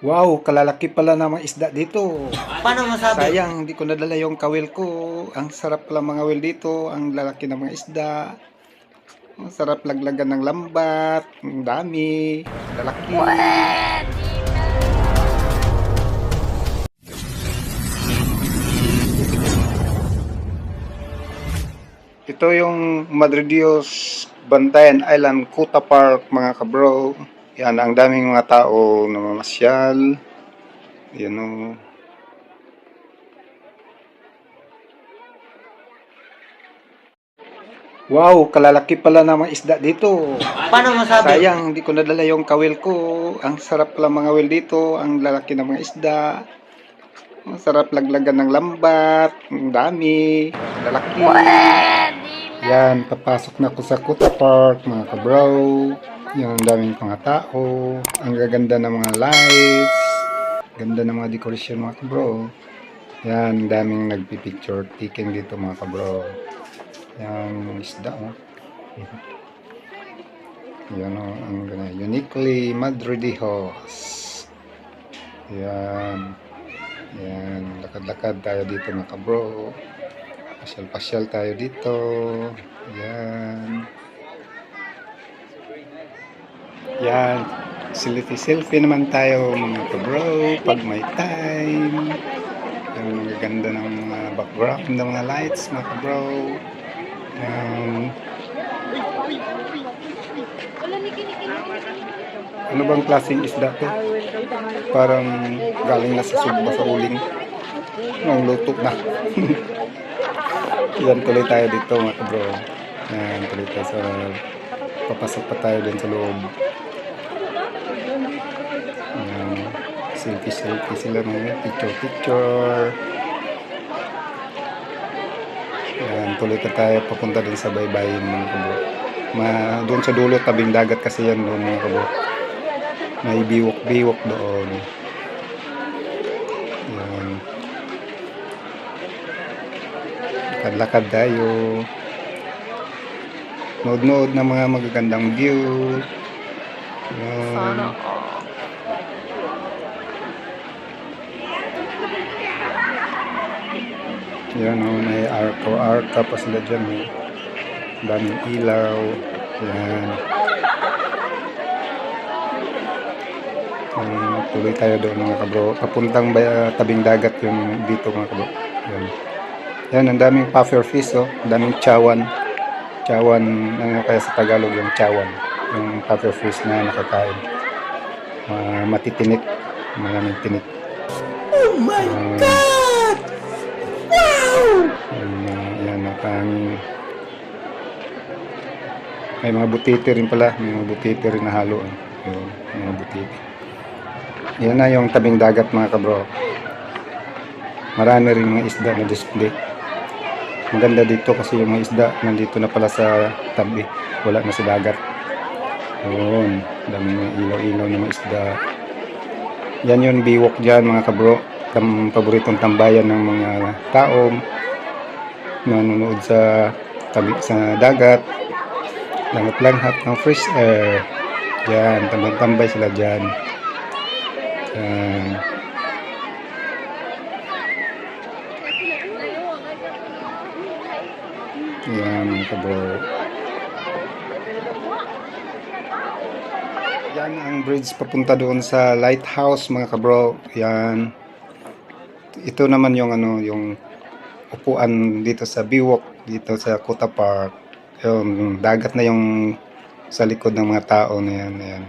Wow, kalalaki pala ng mga isda dito. Paano masabi? Sayang, hindi ko nadala yung kawil ko. Ang sarap pala mga kawil dito. Ang lalaki ng mga isda. Ang sarap laglagan ng lambat. Ang dami. Lalaki. Ito yung Madre Dios Bantayan Island, Kuta Park mga kabro. Yan, ang daming mga tao na mamasyal. Yan o. Wow, kalalaki pala ng mga isda dito. Paano masabi? Sayang, hindi ko nadala yung kawil ko. Ang sarap pala mga kawil dito. Ang lalaki ng mga isda. Ang sarap laglagan ng lambat. Ang dami. Lalaki. Yan, papasok na ako sa Kuta Park, mga kabro. Yan, ang daming mga tao. Ang gaganda ng mga lights. Ganda ng mga dekorasyon, mga kabro. Yan, ang daming nagpipicture taking dito, mga kabro. Yan, isda, oh. Yan, oh, ang ganda. Uniquely Madridijos. Yan. Yan, lakad-lakad tayo dito, mga kabro. Pasyal-pasyal tayo dito. Yan. Yan. Selfie-selfie naman tayo, mga kabro, pag may time. Yung mga ganda ng mga background ng mga lights, mga kabro. Ano bang klaseng isda to? Parang galing na sa sugba sa uling. Nung luto na. Yan, tuloy tayo dito, mga kabro. Yan, tuloy tayo sa... Papasok pa tayo din sa loob. Yan, selfie-selfie sila, mga picture-picture. Yan, tuloy ka tayo papunta din sa baybayin, mga kabro. Doon sa dulo, tabing dagat kasi yan doon, mga kabro. May biwok-biwok doon. Yan. Lakad-lakad tayo. Nood-nood ng mga magagandang view. Yan. Yan, oh, may arka pa sila dyan. Oh. Daming ilaw. Yan. Tuloy tayo doon, mga kabro. Papuntang tabing dagat yung dito, mga kabro. Yan. Yan, ang daming puffer fish, oh. Ang daming chawan. Chawan, ano kaya sa Tagalog yung chawan. Yung puffer fish na nakakain. Matitinit. Maraming tinit. Oh my God! Wow! Yan, may mga butiti rin pala. May mga butiti rin na halo. Yung mga butiti. Yan na yung tabing dagat, mga kabro. Marami rin mga isda na display. Maganda dito kasi yung mga isda nandito na pala sa tabi. Wala na sa dagat. Yun. Dami mga ilaw-ilaw na mga isda. Yan yung biwok dyan, mga kabro. Paboritong tambayan ng mga tao nanonood sa tabi sa dagat. Langat-langat ng fresh air. Yan. Tambay sila dyan. Yan. Yan, mga kabro. Yan ang bridge papunta doon sa lighthouse, mga kabro. Yan. Ito naman yung yung upuan dito sa Biwok, dito sa Kuta Park. Yung dagat na yung sa likod ng mga tao na yan. Yan.